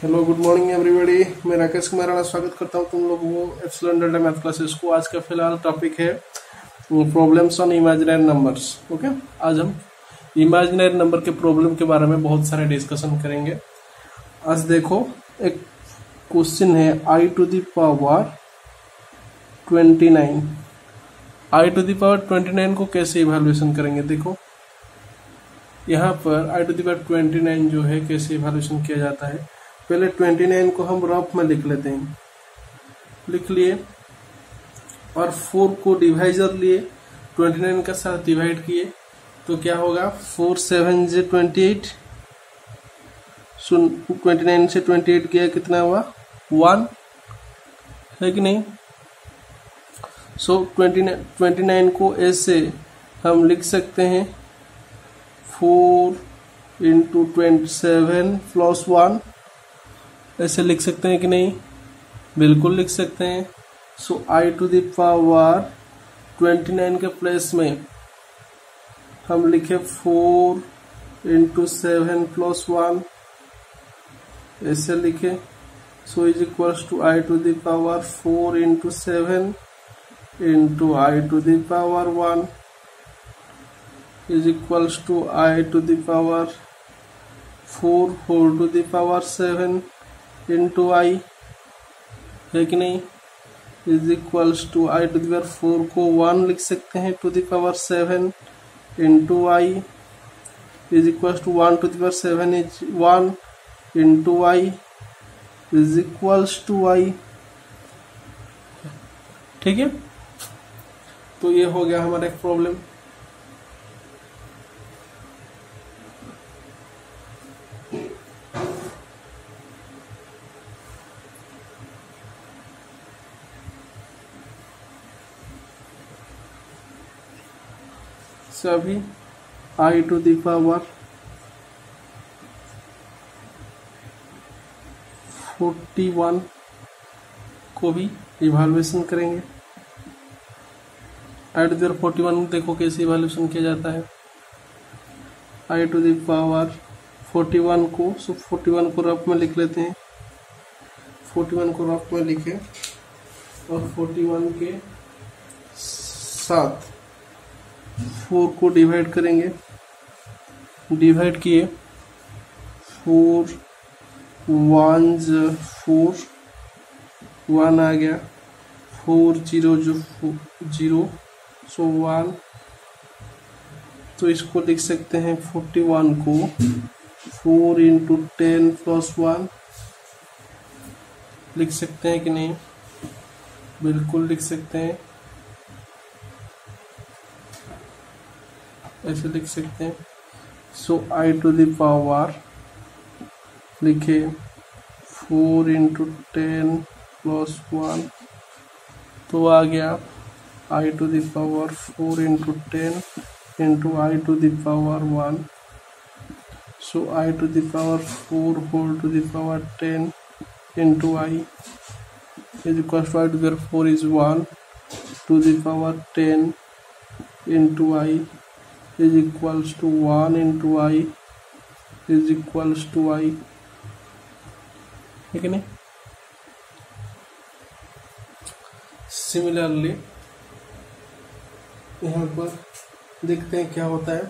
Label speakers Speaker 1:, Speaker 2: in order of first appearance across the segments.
Speaker 1: Hello good morning everybody. मैं राकेश कुमार राणा स्वागत करता हूँ तुम लोगों को एप्सिलॉन डेल्टा मैथ क्लासेस को। आज का फिलहाल टॉपिक है problems on imaginary numbers. Okay, आज हम इमेजिनरी नंबर के प्रॉब्लम के बारे में बहुत सारे डिस्कशन करेंगे। आज देखो, एक क्वेश्चन है i to the power 29। i to the power 29 को कैसे इवैल्यूएशन करेंगे। देखो यहाँ पर i टू द पावर 29 जो है कैसे इवैल्यूएशन किया जाता है। पहले 29 को हम रफ में लिख लेते हैं, लिख लिए और 4 को डिवाइजर लिए 29 के साथ डिवाइड किए तो क्या होगा 4 7 से 28। 29 से 28 किया कितना हुआ 1 है कि नहीं। सो 29 को ऐसे हम लिख सकते हैं 4 इंटू 27 प्लस 1, ऐसे लिख सकते हैं कि नहीं, बिल्कुल लिख सकते हैं। So i to the power 29 के प्लेस में हम लिखे 4 इंटू 7 प्लस 1, ऐसे लिखे। So is equals to i to the power 4 into 7 into i to the power 1 is equals to i to the power 4 whole to the power 7 into i है कि नहीं, is equals to i to the power 4 को 1 लिख सकते हैं to the power 7 into i is equals to 1 to the power 7 is 1 into i is equals to i। ठीक है, तो ये हो गया हमारा एक प्रॉब्लम। सभी i टू द पावर 41 को भी इवैल्यूएशन करेंगे। i टू द पावर 41 देखो कैसे इवैल्यूएशन किया जाता है। i टू द पावर 41 को 41 को रफ में लिख लेते हैं। 41 को रफ में लिखे और 41 के साथ 4 को डिवाइड करेंगे। डिवाइड किए 4 1 4 1 आ गया, 4 0 जो 0 सो 1। तो इसको लिख सकते हैं 41 को 4 इंटू 10 प्लस 1 लिख सकते हैं कि नहीं, बिल्कुल लिख सकते हैं, ऐसे लिख सकते हैं। So i to the power लिखे 4 इंटू 10 प्लस 1 तो आ गया i to the power 4 into 10 into i to the power 1। So i to the power 4 whole to the power 10 into i is equal to i to the power 4 is 1 to the power 10 into i is equals to 1 into i is equals to i, ठीक है नहीं। Similarly यहाँ पर देखते हैं क्या होता है।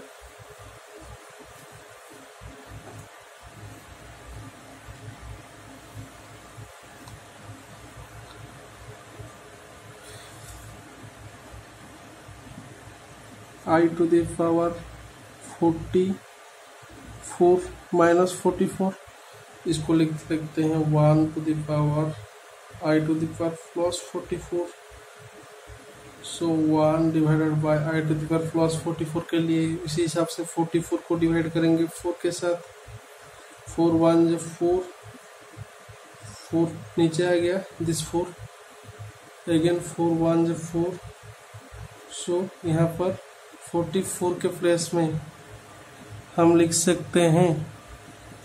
Speaker 1: i to the power 44 minus 44, इसको लिख सकते हैं 1 to the power i to the power plus 44। So 1 divided by i to the power plus 44 के लिए इसी हिसाब से 44 को डिवाइड करेंगे 4 के साथ। 4 1 जो 4 4 नीचे आ गया, दिस 4 अगेन 4 1 जो 4। सो यहाँ पर 44 के प्लेस में हम लिख सकते हैं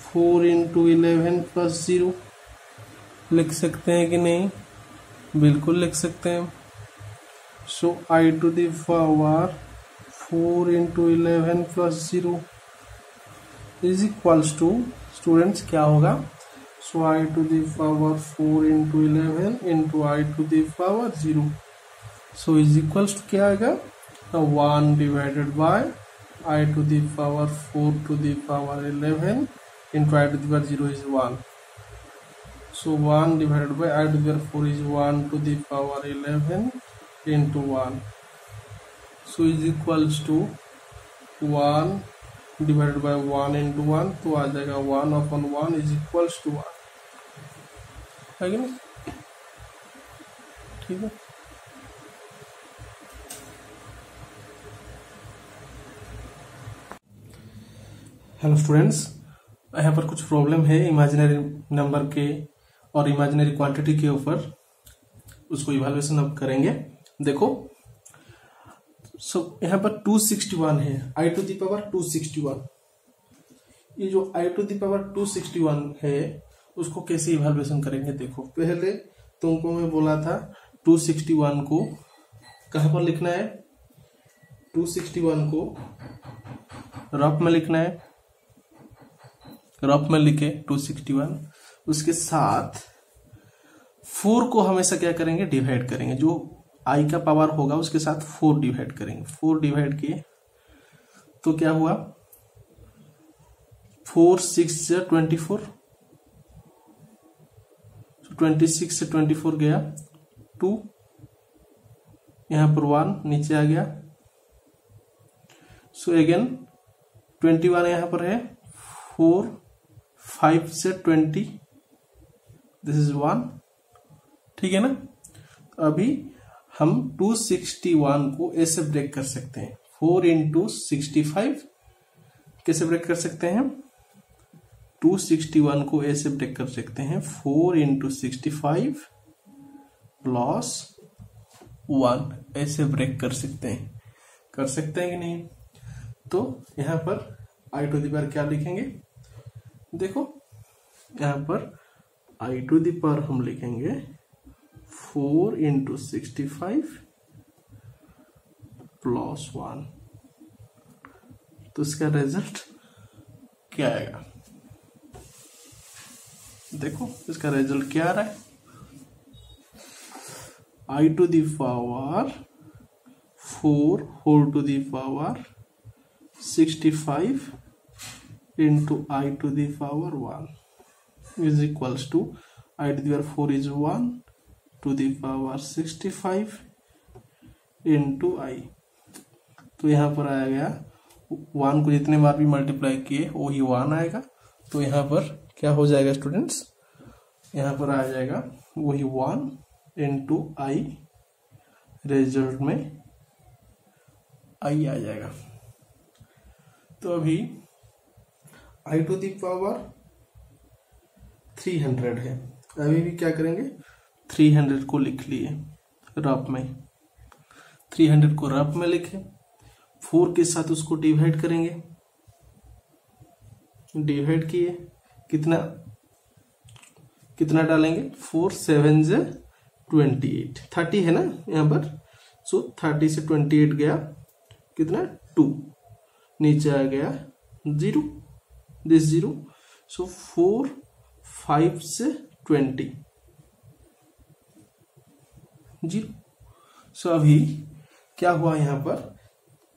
Speaker 1: 4 इंटू 11 प्लस 0 लिख सकते हैं कि नहीं, बिल्कुल लिख सकते हैं। So i to the power 4 into 11 plus 0 is equals to, students क्या होगा So I to the power 4 into 11 into I to the power 0. So is equals to क्या आएगा? 1 divided by I to the power 4 to the power 11 into I to the power 0 is 1. So 1 divided by I to the power 4 is 1 to the power 11 into 1. So is equals to 1 divided by 1 into 1, तो आ जाएगा 1 upon 1 is equals to 1, है कि नहीं? ठीक है। Hello students, यहाँ पर कुछ प्रॉब्लम है इमेजिनरी नंबर के और इमेजिनरी क्वांटिटी के ऊपर, उसको इवैल्यूएशन अब करेंगे। देखो यहाँ पर 261 है, आई टू दी पावर 261। ये जो आई टू दी पावर 261 है उसको कैसे इवैल्यूएशन करेंगे? देखो पहले तुमको मैं बोला था 261 को कहाँ पर लिखना है? 261 को रफ में लिखना है, रफ में लिखे 261, उसके साथ 4 को हमेशा क्या करेंगे? डिवाइड करेंगे। जो आई का पावर होगा उसके साथ 4 डिवाइड करेंगे। 4 डिवाइड किए तो क्या हुआ? 4 6 से 24, 26 से 24 गया 2, यहां पर 1 नीचे आ गया। सो अगेन 21 यहां पर है, 4 5 से 20, दिस इज 1, ठीक है ना? अभी हम 261 को ऐसे ब्रेक कर सकते हैं, 4 इंटू 65 कैसे ब्रेक कर सकते हैं? 261 को ऐसे ब्रेक कर सकते हैं 4 इंटू 65 प्लस 1, ऐसे ब्रेक कर सकते हैं। कर सकते हैं कि नहीं? तो यहां पर आई टू द पावर क्या लिखेंगे? देखो यहां पर आई टू द पावर हम लिखेंगे 4 इंटू 65 प्लस 1। तो इसका रिजल्ट क्या आएगा? देखो इसका रिजल्ट क्या आ रहा है? I to the power 4 whole to the power 65 into I to the power 1 is equals to i to the power 4 is 1 to the power 65 into i. तो यहां पर आया गया 1 को जितने बार भी मल्टीप्लाई किए वही 1 आएगा। तो यहां पर क्या हो जाएगा स्टूडेंट्स? यहां पर आ जाएगा वही 1 इंटू आई, रिजल्ट में आई आ जाएगा। तो अभी आई टू दी पावर 300 है, अभी भी क्या करेंगे? 300 को लिख लिए रफ में, 300 को रफ में लिखे, 4 के साथ उसको डिवाइड करेंगे। डिवाइड किए, कितना कितना डालेंगे? 4 7 से 28, 30 है ना यहाँ पर। सो 30 से 28 गया कितना? 2, नीचे आ गया 0, दिस 0। सो 4 5 से 20 0। सो अभी क्या हुआ यहाँ पर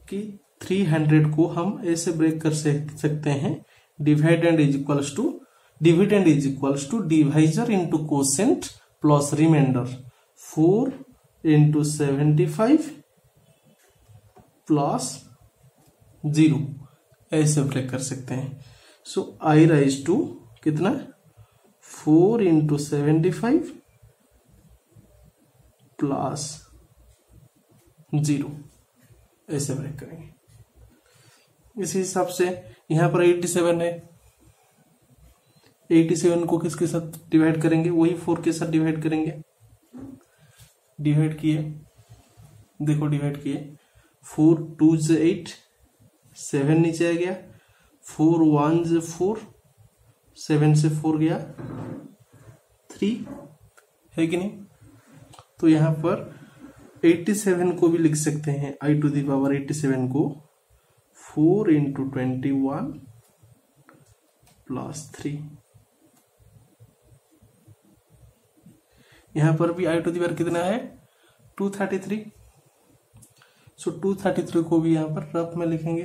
Speaker 1: कि 300 को हम ऐसे ब्रेक कर सकते हैं, dividend is equals to divisor into quotient plus remainder 4 into 75 plus 0, ऐसे ब्रेक कर सकते हैं। सो आई राइज टू कितना? 4 इंटू 75 प्लस 0, ऐसे ब्रेक करेंगे। इसी हिसाब से यहां पर 87 है, 87 को किसके साथ डिवाइड करेंगे? वही 4 के साथ डिवाइड करेंगे। डिवाइड किए, देखो डिवाइड किए, 4 2 से 8, 7 नीचे आ गया, 4 1 से 4, 7 से 4 गया 3, है कि नहीं? तो यहां पर 87 को भी लिख सकते हैं, आई टू दी पावर 87 को 4 इंटू 21 प्लस 3, यहाँ पर भी आई टू द पावर कितना है 233। सो 233 को भी यहाँ पर रफ में लिखेंगे,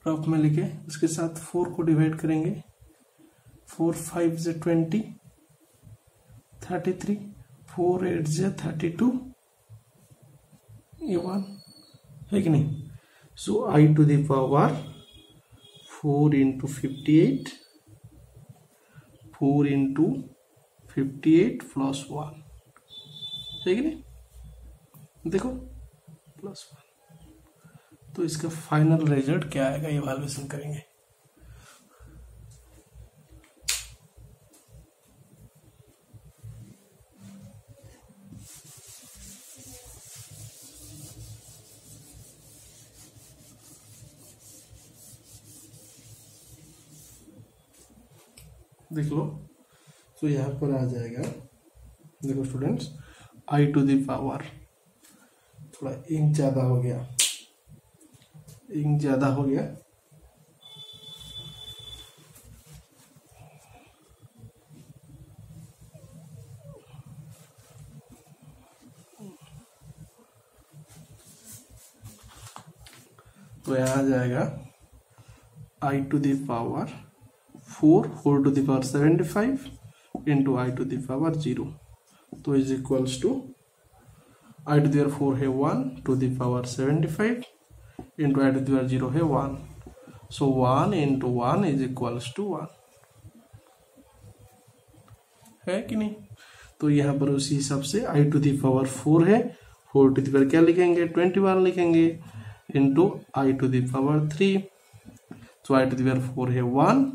Speaker 1: रफ में लिखे उसके साथ 4 को डिवाइड करेंगे, 4 5 से 20 33, 4 8 से 32, ये 1 है कि नहीं। So I to the power 4 into 58, 4 into 58 plus 1 है कि नहीं, देखो प्लस 1। तो इसका फाइनल रिजल्ट क्या आएगा, इवैल्यूएशन करेंगे। देख लो, तो यहाँ पर आ जाएगा, देखो students, I to the power, थोड़ा इंक ज्यादा हो गया, इंक ज्यादा हो गया, तो यहाँ आ जाएगा i to the power 4 whole to the power 75 into I to the power 0, तो is equals to i to the power 4 है 1 to the power 75 into I to the power 0 है 1, so 1 into 1 is equals to 1 है कि नहीं। तो यहाँ पर उसी हिसाब से आई टू द पावर 4 है, 4 टू द पावर क्या लिखेंगे 21 लिखेंगे, into I to the power 3, तो आई टू द पावर 4 है 1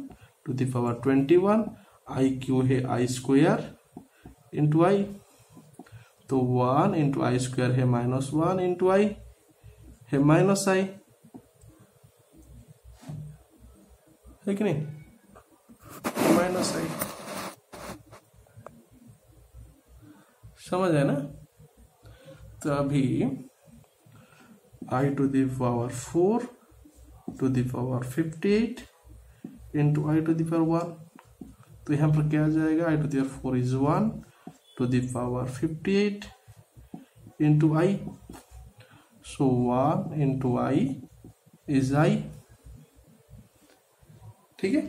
Speaker 1: to the power 21, I cube है आई स्क्वायर इंटू आई, तो 1 इंटू आई स्क्वायर है -1 इंटू आई है माइनस आई, है कि नहीं, माइनस आई, समझ है ना। तो अभी i to the power 4 to the power 58 into I to the power 1, तो यहाँ पर क्या आ जाएगा, i to the power 4 is 1 to the power 58 into i, so 1 into i is i, ठीक है।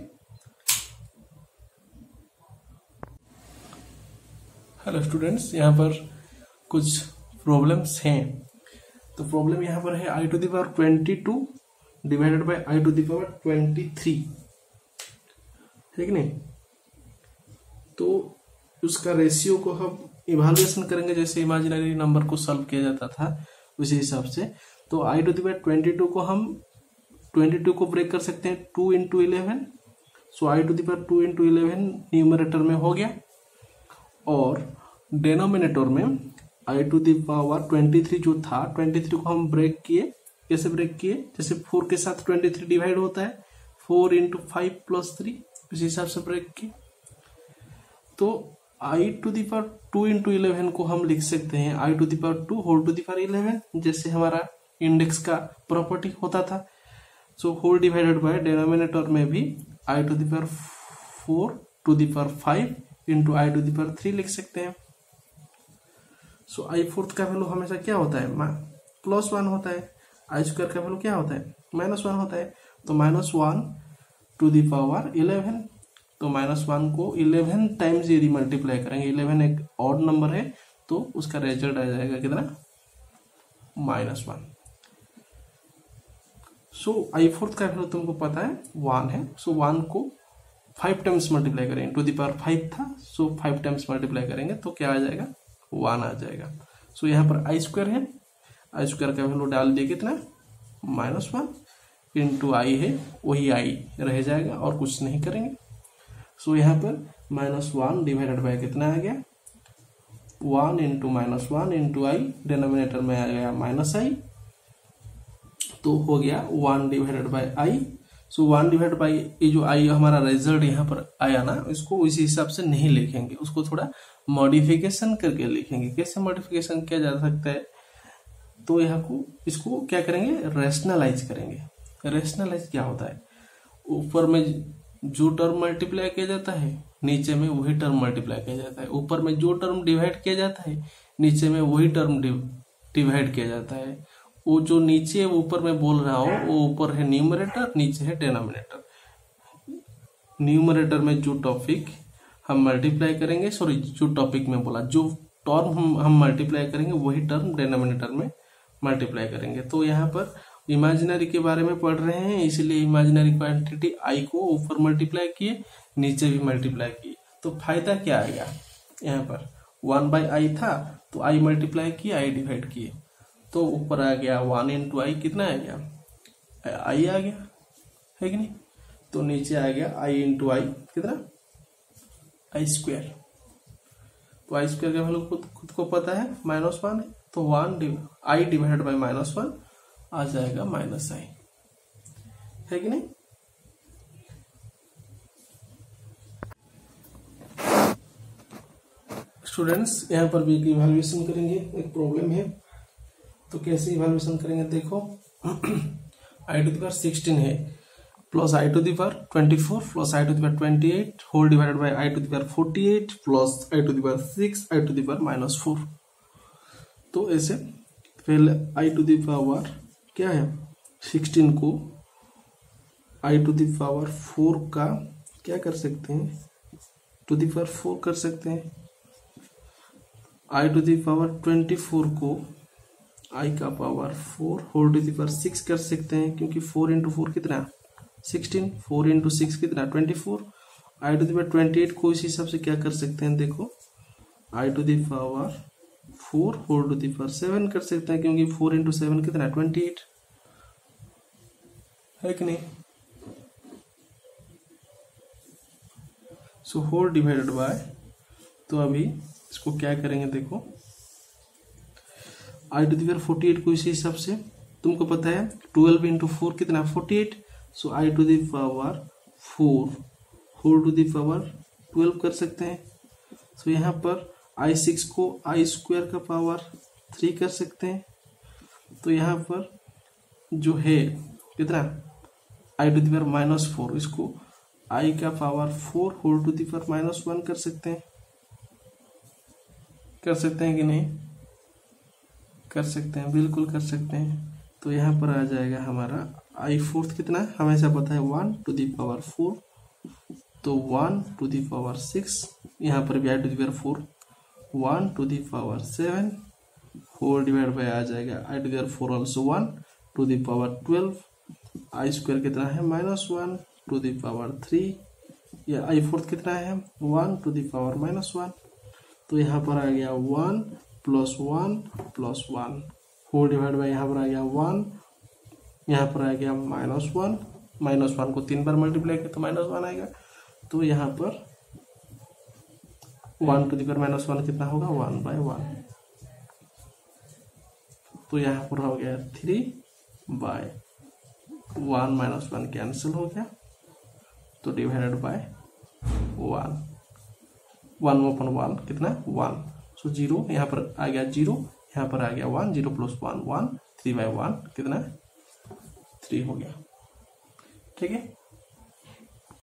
Speaker 1: हेलो स्टूडेंट्स, यहाँ पर कुछ प्रॉब्लम्स हैं। तो प्रॉब्लम यहाँ पर है i to the power 22 divided by i to the power 23, है कि नहीं। तो उसका रेशियो को हम इवैल्यूएशन करेंगे, जैसे इमेजिनरी नंबर को सॉल्व किया जाता था उसी हिसाब से। तो आई टू द पावर 22 को हम 22 को ब्रेक कर सकते हैं 2 into 11, so I to the power 2 into 11 numerator में हो गया, और डेनोमिनेटर में आई टू द पावर 23 जो था 23 को हम ब्रेक किए, कैसे ब्रेक किए, जैसे 4 के साथ 23 डिवाइड होता है, 4 इंटू 5 प्लस 3, इस हिसाब से ब्रेक किए। तो आई टू द पावर 2 इंटू 11 को हम लिख सकते हैं i to the power 2 whole to the power 11, जैसे हमारा इंडेक्स का प्रॉपर्टी होता था। So whole divided by denominator में भी i to the power 4 to the power 5 into I to the power 3 लिख सकते हैं। सो आई फोर्थ का वैल्यू हमेशा क्या होता है, +1 होता है, आई स्क्वायर का वैल्यू क्या होता है -1 होता है, तो -1 टू द पावर 11, तो -1 को 11 टाइम्स यदि मल्टीप्लाई करेंगे, 11 एक ऑड नंबर है, तो उसका रिजल्ट आ जाएगा कितना -1। सो आई फोर्थ का वैल्यू तुमको पता है 1 है, सो 1 को 5 टाइम्स मल्टीप्लाई करेंगे, टू द पावर 5 था, सो 5 टाइम्स मल्टीप्लाई करेंगे तो क्या आ जाएगा 1 आ जाएगा। सो यहाँ पर आई स्क्वायर है, आई स्क्वायर का वैल्यू डाल दिए कितना -1 इंटू आई है, वही आई रह जाएगा और कुछ नहीं करेंगे। सो यहाँ पर -1 डिवाइडेड बाय कितना आ गया 1 इंटू -1 इंटू आई, डिनोमिनेटर में आ गया -i, तो हो गया 1 divided by I. So 1 divided bye ये जो आई हमारा रिजल्ट यहाँ पर आया ना, इसको इसी हिसाब से नहीं लिखेंगे, उसको थोड़ा मॉडिफिकेशन करके लिखेंगे। कैसे मॉडिफिकेशन किया जा सकता है, तो यहाँ को इसको क्या करेंगे, रेशनलाइज करेंगे। रेशनलाइज क्या होता है, ऊपर में जो टर्म मल्टीप्लाई किया जाता है नीचे में वही टर्म मल्टीप्लाई किया जाता है, ऊपर में जो टर्म डिवाइड किया जाता है नीचे में वही टर्म डिवाइड किया जाता है। वो जो नीचे ऊपर में बोल रहा हूँ वो ऊपर है न्यूमरेटर, नीचे है डिनोमिनेटर। न्यूमरेटर में जो टॉपिक हम मल्टीप्लाई करेंगे, सॉरी जो टॉपिक में बोला, जो टर्म हम मल्टीप्लाई करेंगे वही टर्म डिनोमिनेटर में मल्टीप्लाई करेंगे। तो यहाँ पर इमेजिनरी के बारे में पढ़ रहे हैं, इसलिए इमेजिनरी क्वांटिटी आई को ऊपर मल्टीप्लाई किए, नीचे भी मल्टीप्लाई किए। तो फायदा क्या आएगा, यहाँ पर 1/i था तो i मल्टीप्लाई किए, i डिवाइड किए, तो ऊपर आ गया 1 इंटू आई, कितना आ गया, i आ गया, है कि नहीं। तो नीचे आ गया i इंटू आई, कितना, i स्क्वायर। तो आई स्क्वायर का वैल्यू खुद को पता है, -1 है, तो 1 i डिवाइडेड बाई -1 आ जाएगा -i, है कि नहीं। स्टूडेंट्स यहाँ पर भी एक इवैल्यूएशन करेंगे, एक प्रॉब्लम है, तो कैसे इवैल्यूएशन करेंगे देखो। i टू द पावर 16 है plus i to the power 24 plus i to the power 28 whole divided by i to the power 48 plus i to the power 6 i to the power -4। तो ऐसे पहले i to the power क्या है 16 को i to the power 4 का क्या कर सकते हैं, टू द पावर 4 कर सकते हैं। i टू द पावर 24 को i का power 4 whole to the power 6 कर सकते हैं, क्योंकि 4 इंटू 4 कितना 16, 4 इंटू 6 कितना 24। i टू द पावर 28 को इस हिसाब से क्या कर सकते हैं, देखो i to the power 4 whole to the power 7 कर सकते हैं, क्योंकि 4 इंटू 7 कितना 28, है कि नहीं। सो होल डिवाइडेड बाय, तो अभी इसको क्या करेंगे देखो, i टू द पावर 48 को इसी हिसाब से तुमको पता है 12 इंटू 4 कितना 48, so i to the power 4 whole to the power 12 कर सकते हैं। सो यहाँ पर i6 को i स्क्वायर का पावर 3 कर सकते हैं। तो यहाँ पर जो है कितना i टू द पावर -4, इसको i का power 4 whole to the power -1 कर सकते हैं, कर सकते हैं कि नहीं, कर सकते हैं, बिल्कुल कर सकते हैं। तो यहाँ पर आ जाएगा हमारा i4 कितना है, हमेशा पता है 1 टू द पावर 4, तो 1 टू द पावर 6, यहाँ पर भी i to the power 4 1 to the power 7 whole divide by आ जाएगा i to the power 4 also 1 to the power 12, i square कितना है -1 टू द पावर 3, या i4 कितना है 1 टू द पावर -1। तो यहाँ पर आ गया 1 plus 1 plus 1 whole divide by, यहाँ पर आ गया 1, यहाँ पर आ गया -1, -1 को 3 बार मल्टीप्लाई किया तो -1 आएगा। तो यहाँ पर 1 टू द पावर -1 कितना होगा 1/1, तो यहाँ पर हो गया 3/1, -1 कैंसिल हो गया, तो डिवाइडेड बाय 1, 1/1 कितना 1, सो 0 यहाँ पर आ गया 0, यहाँ पर आ गया 1, 0 प्लस 1 1, 3/1 कितना 3 हो गया, ठीक है।